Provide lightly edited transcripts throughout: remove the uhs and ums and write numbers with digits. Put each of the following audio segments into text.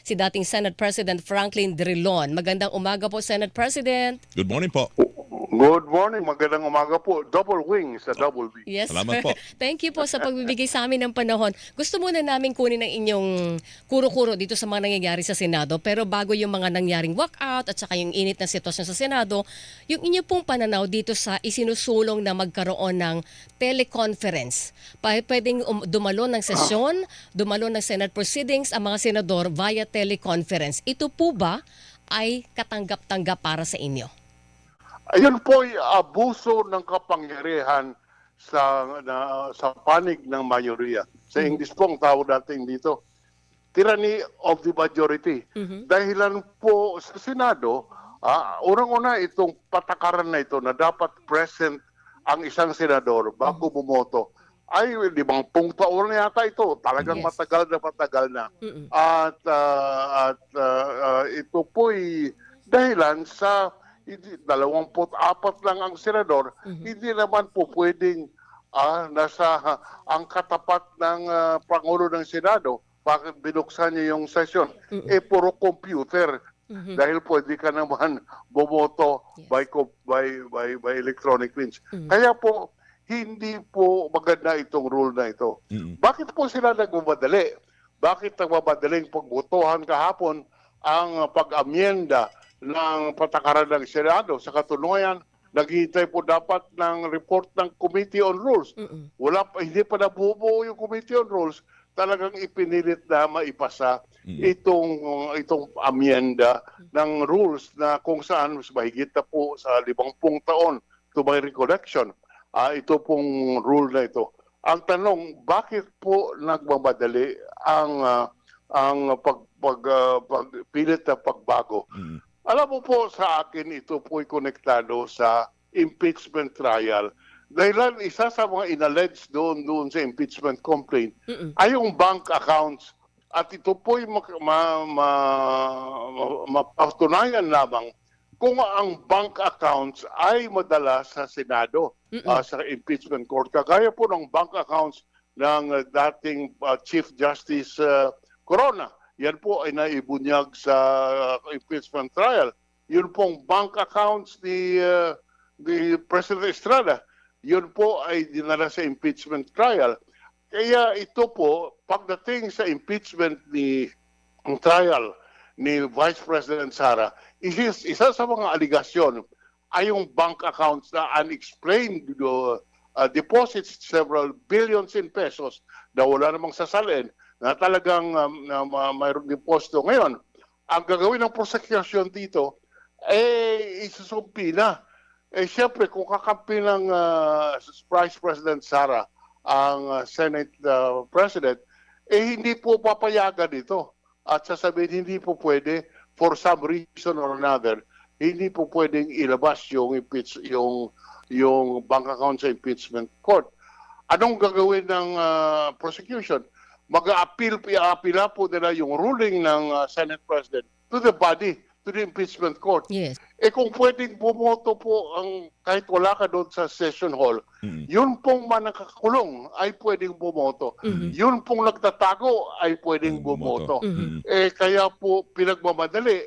si dating Senate President Franklin Drilon. Magandang umaga po, Senate President. Good morning po. Good morning, magandang umaga po. Double wing sa double B. Yes, Salamat sir. po. Thank you po sa pagbibigay sa amin ng panahon. Gusto muna namin kunin ang inyong kuro-kuro dito sa mga nangyayari sa Senado. Pero bago yung mga nangyaring walkout at saka yung init na sitwasyon sa Senado, yung inyo pong pananaw dito sa isinusulong na magkaroon ng teleconference. Pwedeng dumalo ng sesyon, dumalo ng Senate proceedings ang mga senador via teleconference. Ito po ba ay katanggap-tanggap para sa inyo? Ayun po ay abuso ng kapangyarihan sa panig ng mayorya. Sa English po ang tawag natin dito, tyranny of the majority. Dahilan po sa Senado, unang-una itong patakaran na ito na dapat present ang isang senador bago bumoto. Ay, 50 taon na yata ito. Talagang Yes. matagal na. At ito po'y dahilan sa 24 lang ang senador, hindi naman po pwedeng nasa ang katapat ng Pangulo ng Senado, bakit binuksan niya yung session? Puro computer. Dahil pwede ka naman bumoto by electronic means. Kaya po, hindi po maganda itong rule na ito. Bakit po sila nagmamadali? Bakit nagmamadaling pagbotohan kahapon ang pag-amyenda ng patakaran ng Senado? Sa katunayan, naghihintay po dapat ng report ng Committee on Rules. Hindi pa nabubuo yung Committee on Rules. Talagang ipinilit na maipasa itong amyenda ng rules na kung saan mas mahigit na po sa 50 taon to my recollection. Ito pong rule na ito. Ang tanong, bakit po nagmamadali ang pagpilit na pagbago? Alam mo po sa akin, ito po'y konektado sa impeachment trial. Dahil isa sa mga inalleged doon sa impeachment complaint ay yung bank accounts. At ito po'y mapatunayan lamang kung ang bank accounts ay madala sa Senado, sa impeachment court. Kagaya po ng bank accounts ng dating Chief Justice Corona. Yan po ay naibunyag sa impeachment trial. Yun pong bank accounts ni President Estrada, yun po ay dinala sa impeachment trial. Kaya ito po, pagdating sa impeachment trial ni Vice President Sara, isa sa mga aligasyon ay yung bank accounts na unexplained deposits several billions in pesos na wala namang sasalin, na talagang mayroong deposito. Ngayon, ang gagawin ng prosecution dito, isusumpi na. Siyempre, kung kakampi ng Vice President Sara ang Senate President, hindi po papayagan ito. At sasabihin, hindi po pwede, for some reason or another, hindi po pwedeng ilabas yung bank account sa impeachment court. Anong gagawin ng prosecution? Mag-apila po nila yung ruling ng Senate President to the body, to the impeachment court. Yes. Kung pwedeng bumoto po kahit wala ka doon sa session hall, yun pong manakakulong ay pwedeng bumoto. Yun pong nagtatago ay pwedeng bumoto. Kaya po pinagmamadali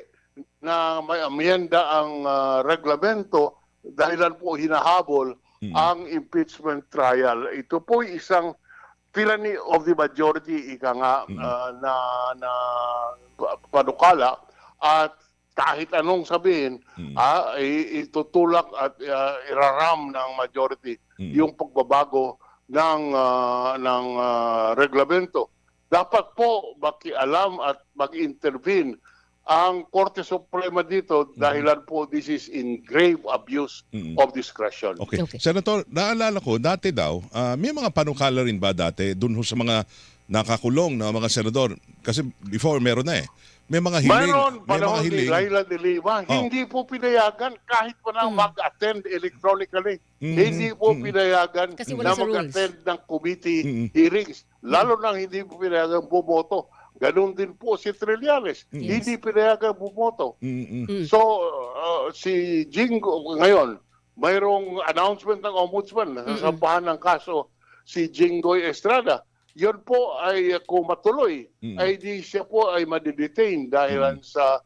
na may amyenda ang reglamento dahilan po hinahabol ang impeachment trial. Ito po isang tyranny of the majority, ika nga, na panukala, at kahit anong sabihin, itutulak at iraram ng majority yung pagbabago ng reglamento. Dapat po makialam at mag-intervene ang Korte Suprema dito dahilan po this is in grave abuse of discretion. Okay. Senator, naalala ko, dati daw, may mga panukala rin ba dati dun sa mga nakakulong na mga senador? Kasi before meron na may mga hiling. Mayroon, May mga panahon ni hiling. Laila de Lima, hindi po pinayagan kahit pa na mag-attend electronically. Hindi po pinayagan Kasi wala na sa rules. mag-attend ng committee hearings. Lalo nang hindi po pinayagan bumoto. Ganon din po si Trillanes. Hindi pinayagan bumoto. So, si Jingo ngayon, mayroong announcement ng ombudsman na sasampahan ng kaso si Jinggoy Estrada. yun po ay kung matuloy, ay di siya po ay madidetain dahil sa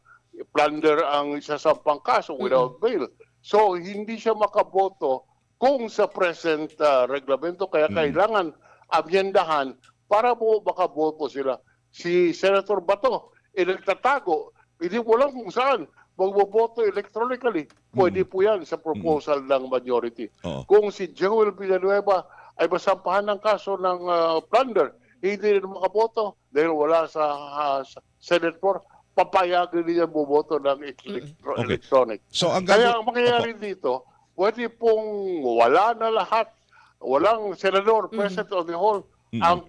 plunder ang isasampang kaso without bail. So, hindi siya makaboto kung sa present reglamento. Kaya kailangan amyendahan para po makaboto sila. Si Senator Bato, nagtatago, hindi mo lang kung saan magboboto electronically. Pwede po yan sa proposal ng majority. Oo. Kung si Joel Villanueva ay masampahan ng kaso ng plunder, hindi rin makaboto dahil wala sa Senate floor, papayagan niya bumoto ng electronic. So, ang Kaya ang mangyayari dito, pwede pong wala na lahat, walang senador present on the whole. Ang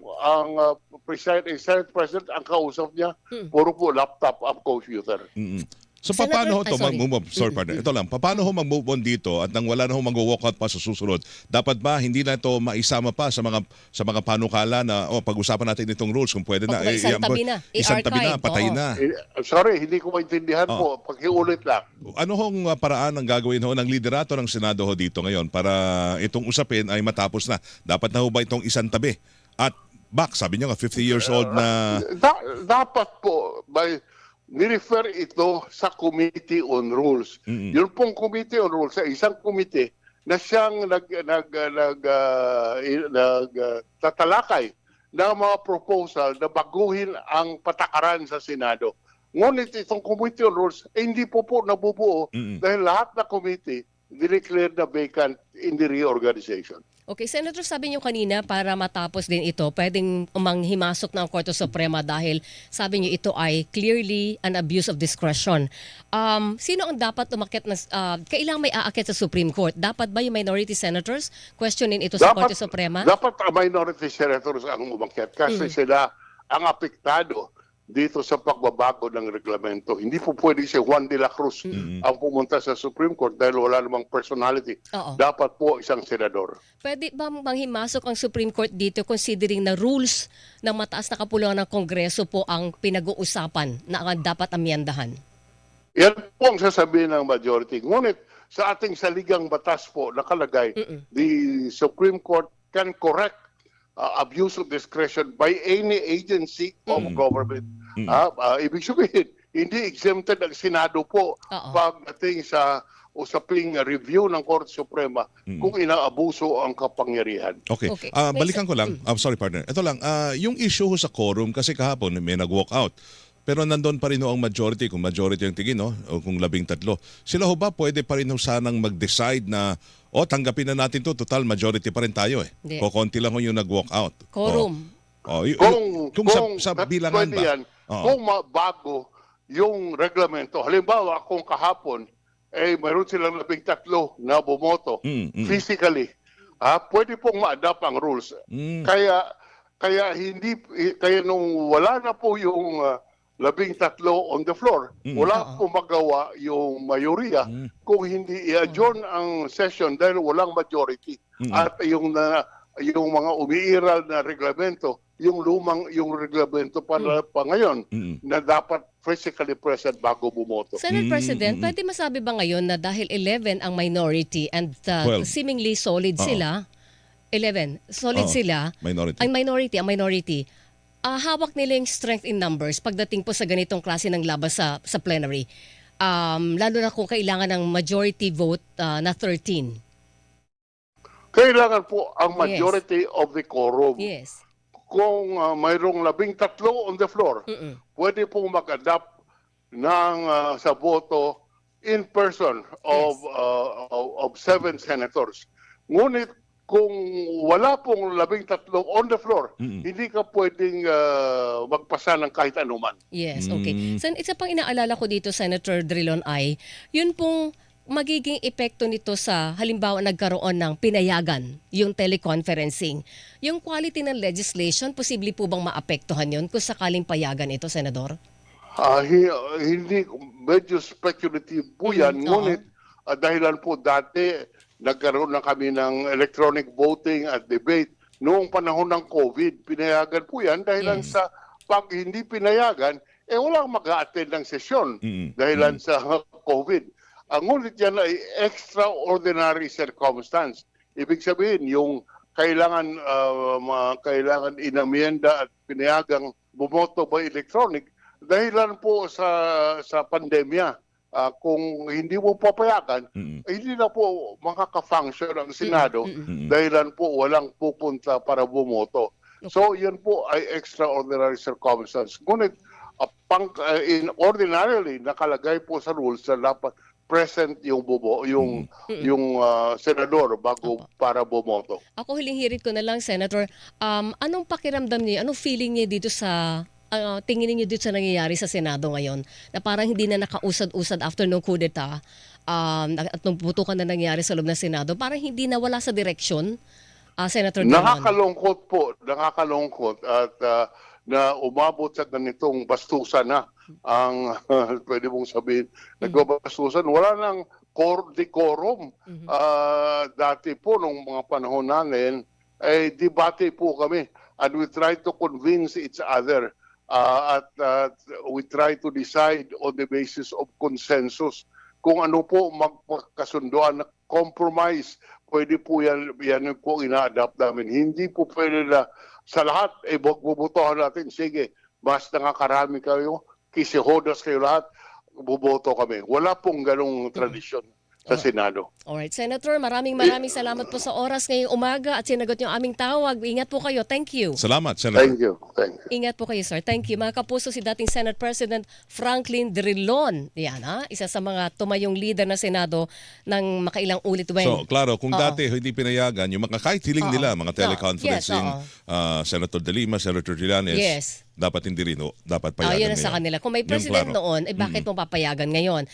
Senate President, ang kausap niya, puro po laptop at computer. So Senator- paano ho to sorry. mag-move on? Sorry, partner. Ito lang. Paano ho mag-move on dito at nang wala na ho mag-walk out pa sa susunod? Dapat ba hindi na ito maisama pa sa mga panukala na pag-usapan natin itong rules kung pwede na. O kung isang tabi na, Isang tabi na, i-archive, patayin oo. na. Sorry, hindi ko maintindihan po. Pakiulit lang. Ano hong paraan ang gagawin ho ng liderato ng Senado ho dito ngayon para itong usapin ay matapos na? Dapat na ho ba itong isang tabi? At sabi niyo nga 50 years old na Dapat po, nirefer ito sa Committee on Rules. Yun pong Committee on Rules, sa isang committee na siyang tatalakay ng mga proposal na baguhin ang patakaran sa Senado. Ngunit itong Committee on Rules, hindi po nabubuo dahil lahat na committee dineclare na vacant in the reorganization. Okay, Senator, sabi niyo kanina para matapos din ito, pwedeng manghimasok ng Korte Suprema dahil sabi niyo ito ay clearly an abuse of discretion. Sino ang dapat umakyat na, kailangan may aakyat sa Supreme Court? Dapat ba yung minority senators questionin ito sa Korte Suprema? Dapat ang minority senators ang umakyat kasi sila ang apektado dito sa pagbabago ng reglamento. Hindi po pwede si Juan de la Cruz ang pumunta sa Supreme Court dahil wala namang personality. Oo. Dapat po isang senador. Pwede ba manghimasok ang Supreme Court dito considering na rules ng mataas na kapuluan ng Kongreso po ang pinag-uusapan na ang dapat amyendahan? Yan po ang sasabihin ng majority. Ngunit sa ating saligang batas po nakalagay, the Supreme Court can correct abuse of discretion by any agency of government. Ibig sabihin, hindi exempted ang Senado po pagdating sa usaping review ng Korte Suprema kung inaabuso ang kapangyarihan. Okay. Okay. Balikan ko lang. Sorry, partner. Ito lang. Yung issue ho sa quorum, kasi kahapon may nag-walk out. Pero nandun pa rin ho ang majority, kung majority ang tingin, no? O kung 13. Sila ho ba pwede pa rin ho sanang mag-decide na, tanggapin na natin to, total majority pa rin tayo eh. Hindi. Konti lang ho yung nag-walk out. Quorum. Kung sa bilangan pwede ba? yan, kung bago yung reglamento, halimbawa kung kahapon, mayroon silang 13 na bumoto physically, pwede pong ma-adapt ang rules. Kaya nung wala na po yung 13 on the floor, wala po magawa yung mayorya kung hindi i-adjourn ang session dahil walang majority. At yung mga umiiral na reglamento, yung reglamento pa ngayon na dapat physically present bago bumoto. Senate President, pwede masabi ba ngayon na dahil 11 ang minority and 12. seemingly solid sila, 11, solid sila, Minority. ang minority, hawak nila yung strength in numbers pagdating po sa ganitong klase ng labas sa plenary. Lalo na kung kailangan ng majority vote na 13. Kailangan po ang majority of the quorum. Yes. Kung mayroong 13 on the floor, pwede pong mag-adapt ng sa boto in person of 7 senators. Ngunit kung wala pong 13 on the floor, hindi ka pwedeng magpasa ng kahit anuman. Yes, okay. So, isa pang inaalala ko dito, Senator Drilon, yun pong magiging epekto nito sa halimbawa nagkaroon ng pinayagan, yung teleconferencing. Yung quality ng legislation, posible po bang maapektuhan yun kung sakaling payagan ito, Senador? Hindi, medyo speculative po yan. Ngunit dahilan po dati, nagkaroon na kami ng electronic voting at debate. Noong panahon ng COVID, pinayagan po yan dahilan sa pag hindi pinayagan, walang mag-a-attend ng sesyon dahilan sa COVID. Ang ngunit yan ay extraordinary circumstance. Ibig sabihin, yung kailangan inamyenda at pinayagang bumoto by electronic dahilan po sa pandemya. Kung hindi mo papayagan, hindi na po makaka-function ang Senado dahilan po walang pupunta para bumoto. So, yan po ay extraordinary circumstance. Ngunit, ordinarily, nakalagay po sa rules na dapat present yung senador bago para bumoto. Ako hiling-hirit ko na lang, Senator, anong pakiramdam niyo, anong feeling niyo dito sa tingin niyo dito sa nangyayari sa Senado ngayon na parang hindi na nakausad-usad after nung coup d'etat at nung putukan na nangyari sa loob ng Senado, parang hindi nawala sa direksyon, Senator Tirlon? Nakakalungkot po, nakakalungkot at na umabot sa ganitong bastusan na ang pwede mong sabihin, nagbabastusan. Wala nang decorum. Dati po, nung mga panahon namin, ay debate po kami and we try to convince each other at we try to decide on the basis of consensus kung ano po magkasunduan na compromise. Pwede po yan po ina-adapt namin. Hindi po pwede na sa lahat, bubutohan natin. Sige, mas nakakarami kayo, kisihodas kayo lahat, buboto kami. Wala pong ganong tradisyon sa Senado. Alright, Senator, maraming salamat po sa oras ngayong umaga at sinagot niyo ang aming tawag. Ingat po kayo. Thank you. Salamat, Senator. Thank you. Ingat po kayo, sir. Thank you. Mga kapuso, si dating Senate President Franklin Drilon. Yan, isa sa mga tumayong leader ng Senado ng makailang ulit. So, klaro, kung dati hindi pinayagan, yung mga kahit hiling nila, mga teleconferencing, Senator De Lima, Senator Trillanes, Yes. dapat hindi rin, dapat payagan Yun ang ngayon. sa kanila. Kung may Yung president klaro. noon, bakit mo papayagan ngayon?